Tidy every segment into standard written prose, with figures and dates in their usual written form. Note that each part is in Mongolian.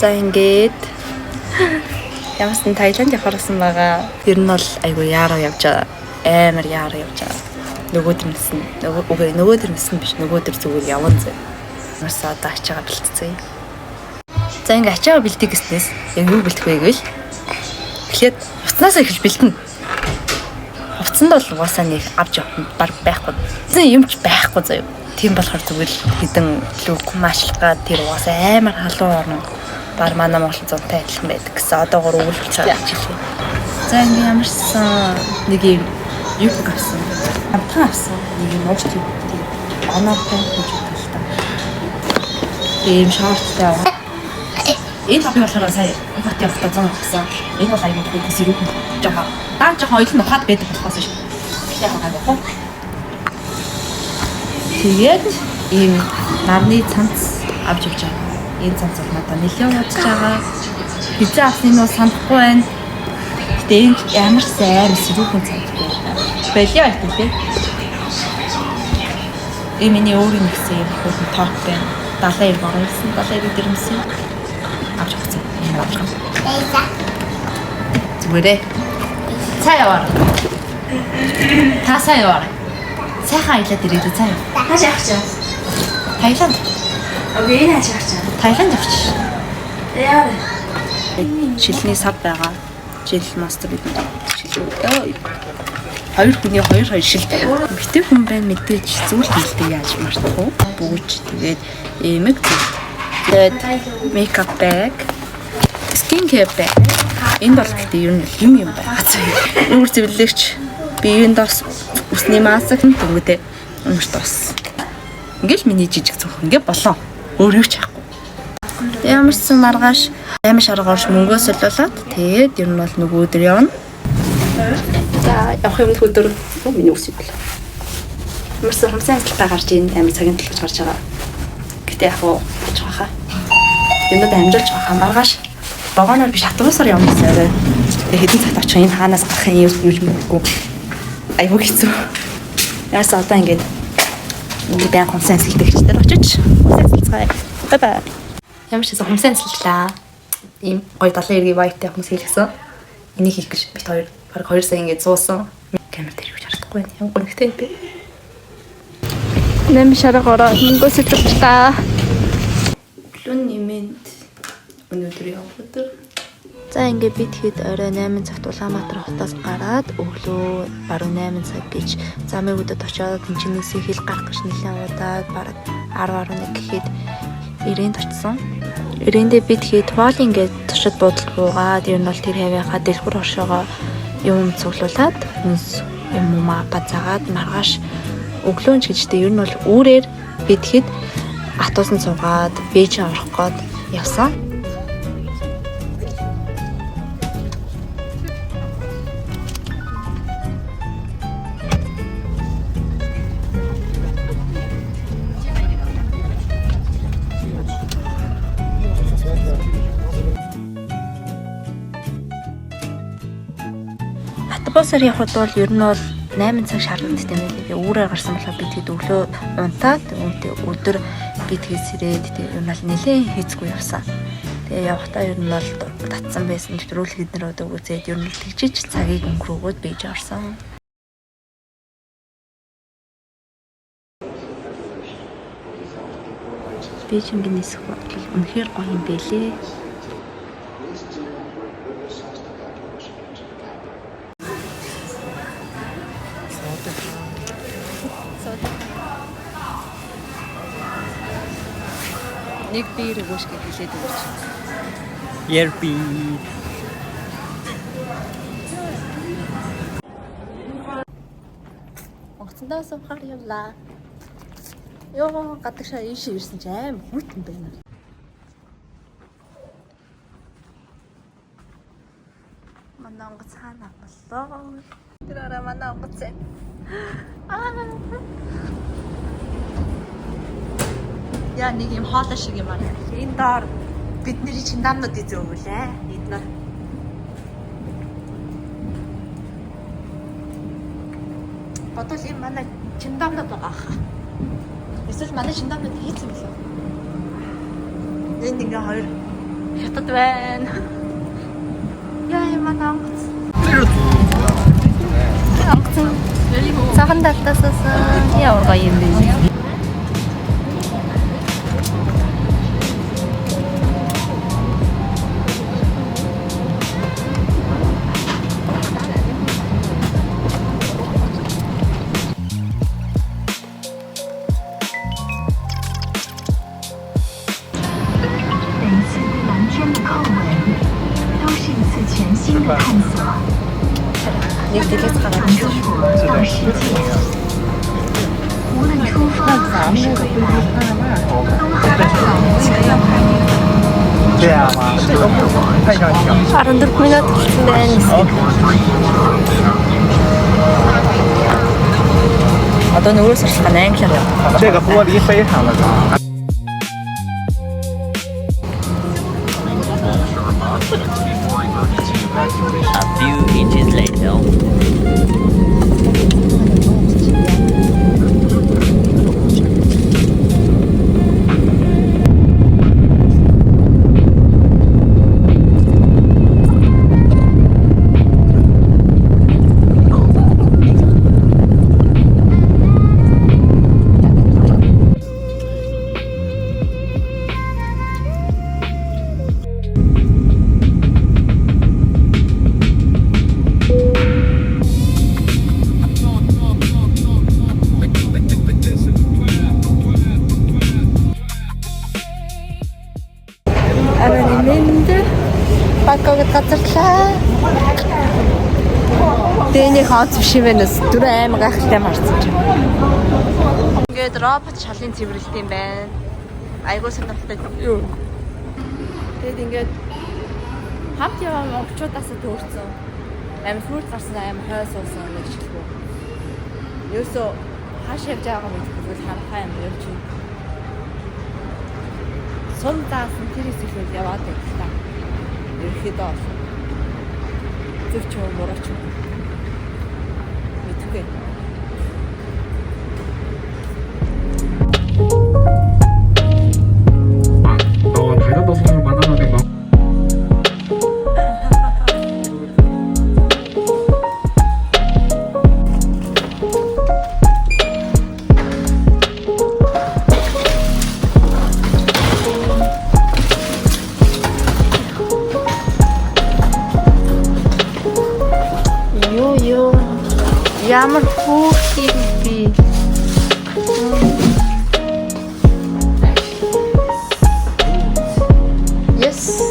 За ингээд ямарсан Таиланд явахаар болсон байгаа. Ер нь бол айгу яаруу явж байгаа. Амар яаруу явж байгаа. Нөгөөдөр нь биш нөгөөдөр зүгээр явна зэ. Ямарсаа одоо ачаага бэлтцээ. За ингээд ачаага бэлтэх гэснээс яг юу бэлтэх вэ гэвэл эхлээд уцнаасаа эхэлж бэлтэнэ. Хувцсанд бол угаасаа нэг авч явах баг байхгүй. Зэн юмч байхгүй заяа. Тийм болохоор зүгээр хідэн лүк maaшлгаа тэр угаасаа амар халуун орно. Бар манай Монгол зунтай адилхан байдаг гэсэн одоогоор өгүүлж байгаа хэлээ. За ингээд ямарсан нэг юм юг авсан. Амтхан авсан. Нэг юм уурч тийм оноотой гэж бодлоо. Тийм шорттой аваа. Энэ хапыг болохоор сая хот явахдаа 100 авсан. Энэ бол аюул их зэрэг жоо. Даан жоохон ойлон ухаад байдаг болохоос ш. Яг байгаа. Тэгээд ийм нарны цанц авч явж байгаа. Энэ цанц бол надад нэлээд удаж байгаа. Пицца авсныг нь санахгүй байна. Гэтэ энэ ямар сайн сэрүүхэн цанц байлаа байх тийм. Миний өөрийн нэгсэн юм хөөд топ байна. 70 борсон, 70 дэрмсэн. Авч явсан. Энэ авч явсан. Зүгээрээ. Цаа яваа. Та цаа яваа. Сайхан аялаад ирээд цаа. Хаш явах чинь. Таиланд. Окей, энэ хаш явах чинь. Таиланд явчих. Яа. Шилний сав байгаа. Жил мастер бидэнд шилжүүлээ. Хоёр хүний хоёр шил байгаа. Битээ хүн байна мэдээж зүйл хэлдэг яаж мартах вэ? Бүүж тэгээд эмэг тэгээд makeup bag, skin care bag. Энэ бол гэдэг ер нь юм байгаа. Үүр зэвлэгч биеийн дос усны маск төгөөдөө өмч тос. Ингээл миний жижиг цонх ингээ болоо. Өөр юу ч яахгүй. Ямарсан маргааш амар шаргаарш мөнгөө солиулаад тэгээд ер нь бол нөгөө өдөр явна. За явах юм өдөр миний ус юм бол. Ямарсан хамсаа амталтаа гарч ийн амар цагийн төлөвч гарч байгаа. Гэтэ яг уу болж байгаа хаа. Юмд амжилж байгаа маргааш вагоноор биш автобусаар явна гэсэн. Тэгээд хэдэн цагт очих энэ хаанаас гарах юм юу мэдгүй. Айгуу хэцүү. Яасан одоо ингээд байн хумсан сэлдэгчдэр очиж хумсан сэлцгаая. Бай бай. Ямар ч гэсэн хумсан сэлдлээ. Ийм гоё 70 эргийн вайтай хүмүүс хэлсэн. Энийг хийх гэж бит хоёр баг 2 сая ингээд зуусан. Камер дээр юу харахгүй байна. Ямар гонхтой юм бэ? Нэм шаргаараа мөнгө сэлдэж та. Плюн нэмэнд өнөөдөр явах өдөр. За ингээд бид хэд орой 8 цагт Улаанбаатар хотоос гараад өглөө баруун 8 цаг гэж замын өдөд очиод тэнцэнээс хэл гарах гэж нэлээд удаад бараг 10-11 гэхэд ирээнд очсон. Ирээндээ бид хэд хоол ингээд туршид буудалд буугаад ер нь бол тэр хавийнхаа дэлгүр оршоогоо юм цуглуулад хүнс юм бацаагаад маргааш өглөөнч гэжтэй ер нь бол үүрээр бид хэд автобусанд суугаад Бээжин орох гээд явсан. Автобусаар явхад бол ер нь бол 8 цаг шаардлагатай юм байна. Тэгээ үүрээр гарсан болохоор бид хэд өглөө унтаад өдөр бид хэд сэрээд тэгээ ер нь бол нэлээд хийцгүй явсан. Тэгээ явхдаа ер нь бол татсан байсан төрүүлэх эднэр өдөг үзээд ер нь тэгжиж цагийг өнгөрөөгөөд бийж орсон. Бээжингийн нисэх бодлол үнэхээр гоё юм бэлээ. Нэг биер өгөөш гэж хэлээд өгч. Ярби. Онгоцондоо суухаар явлаа. Йоо гадагшаа ийш ирсэн ч аим хүт юм байна. Манай онгоц хаана боллоо? Тэр араа манай онгоц. Яа нэг юм хоолой шиг юм аа. Энэ доор бидний чиндамнууд изөөвлээ. Эднэр. Бодвол энэ манай чиндамнууд байгаа хаа. Эсвэл манай шиндамнууд хийцэн билээ. Энд ингээ хоёр хятад байна. Яа юм аамгац. Цагаан талтасаас ямар гоё юм бэ? Нэг дэлгэц гараад Арандэр минут гэсэн байна. Одоо нөгөө сурчлага англиар явах. 这个玻璃非常的大。 A few inches later. Бакогт газарлаа. Дэний хаац биш юм байна. Дүр аим гайхалтай марцсан. Ингээд робот шалын цэвэрлэлт юм байна. Айгуу сонирхолтой юу. Тэгэд ингээд хамт яваа монголчуудаас төөрцөн. Аим сүрд гарсан аим хой суусан нэг шилбүү. Ерөөсөө хааш явж байгаа юм бол харахаа юм явж байна. Сум даасан тэр хэсэгт яваад байлаа. Ерөөхдөө зөвч юм мураач юм. Мэдгүй. Хайрад болохоор манай нэг Ямар хүүхдийн би Yes.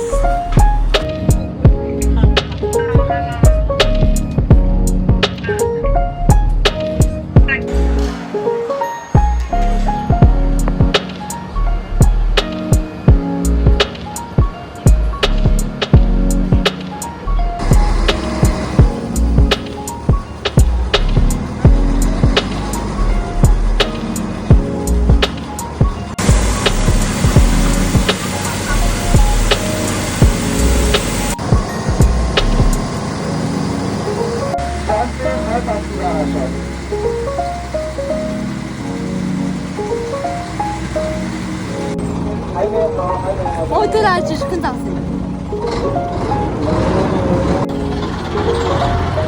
어디를 아주 큰 장소.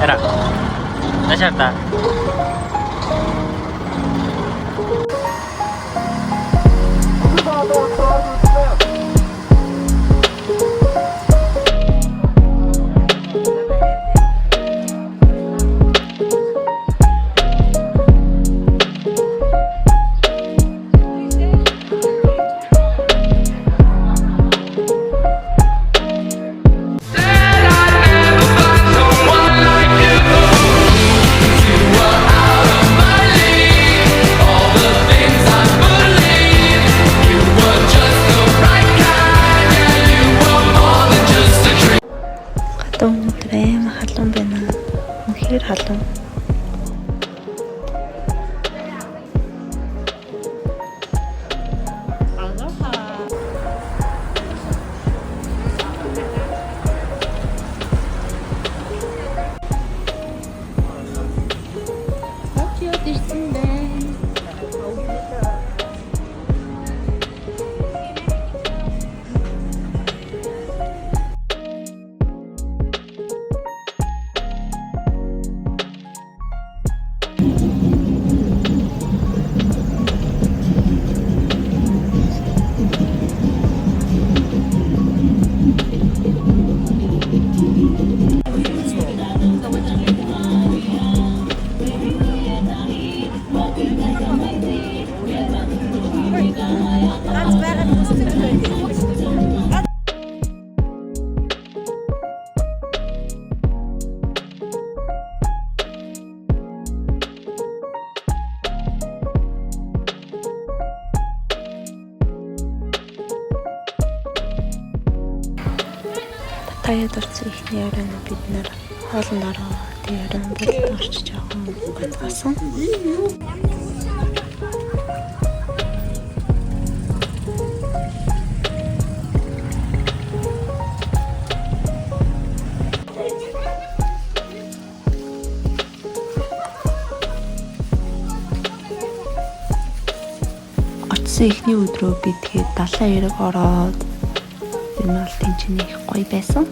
Era. Lasciata. Said I'd never find someone like you. You are Таяд орсон ихний оройн бид нэр хоолнд ороо. Тэгээ оройн болд орчиж жоохон гацгаасан. Очсон ихний өдрөө би тэгээд 70 эрэг ороод энэ бол тэнцэнэ их гоё байсан.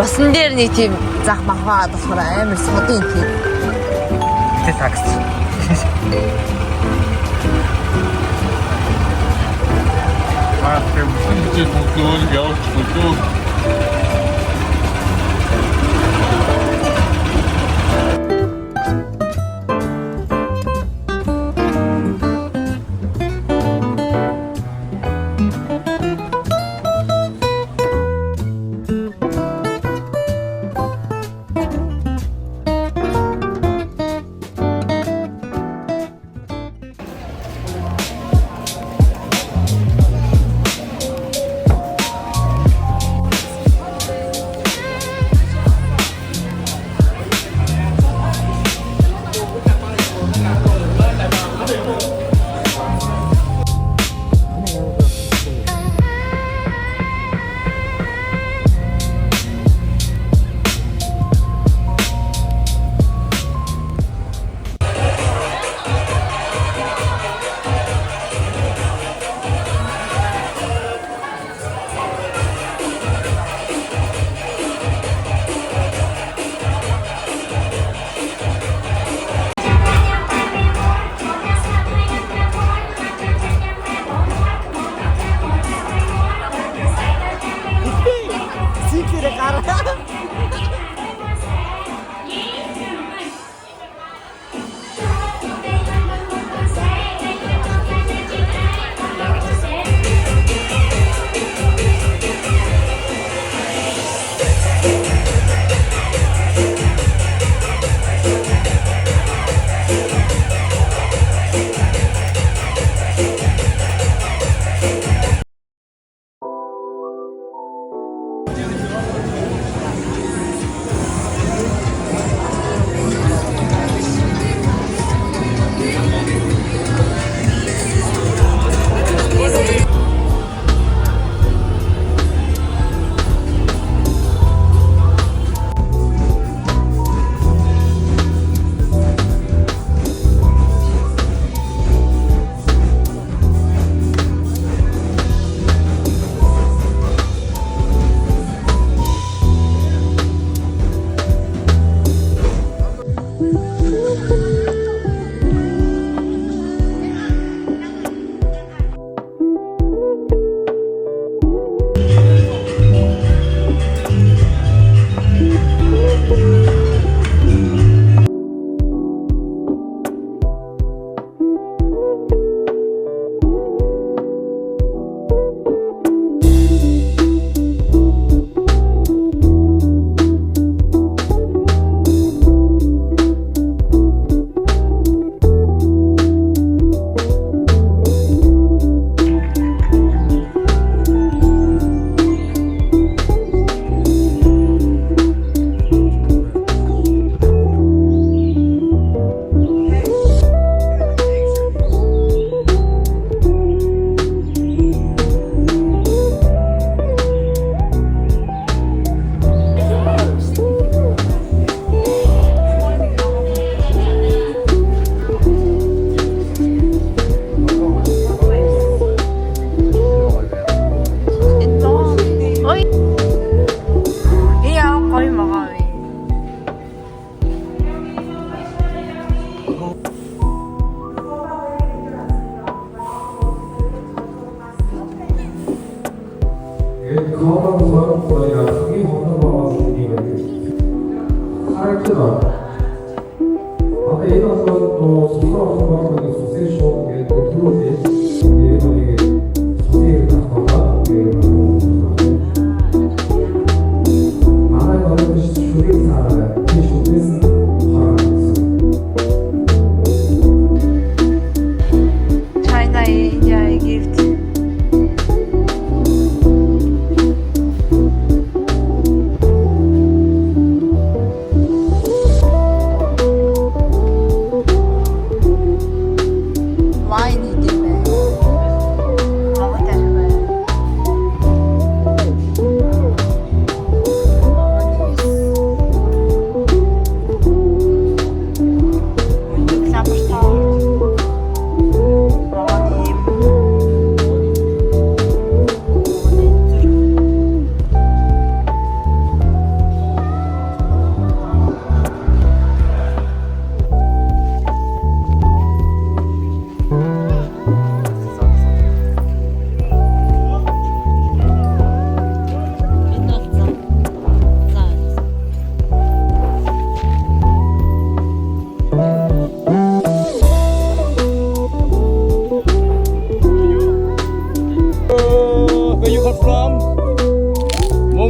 Усан дээр нэг тийм зах махаад болохоор амар содын тийм. Тэ такс. Аа, тийм үгүй бүгд явж бүгд.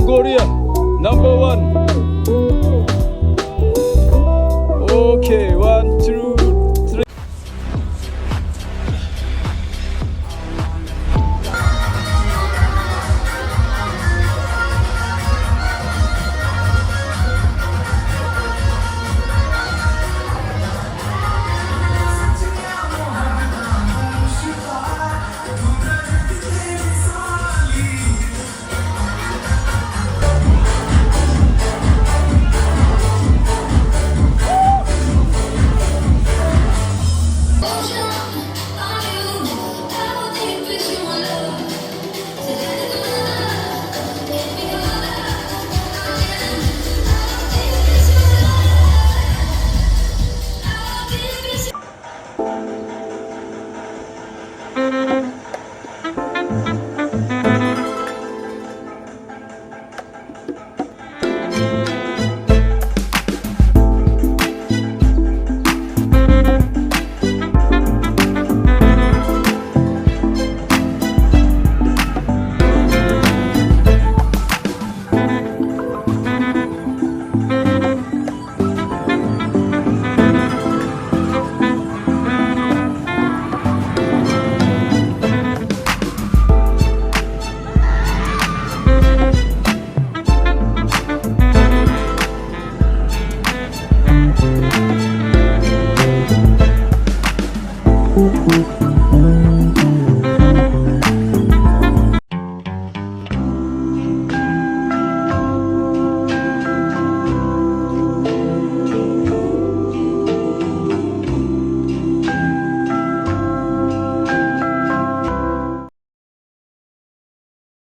Korea, number 1. Okay, 1, 2.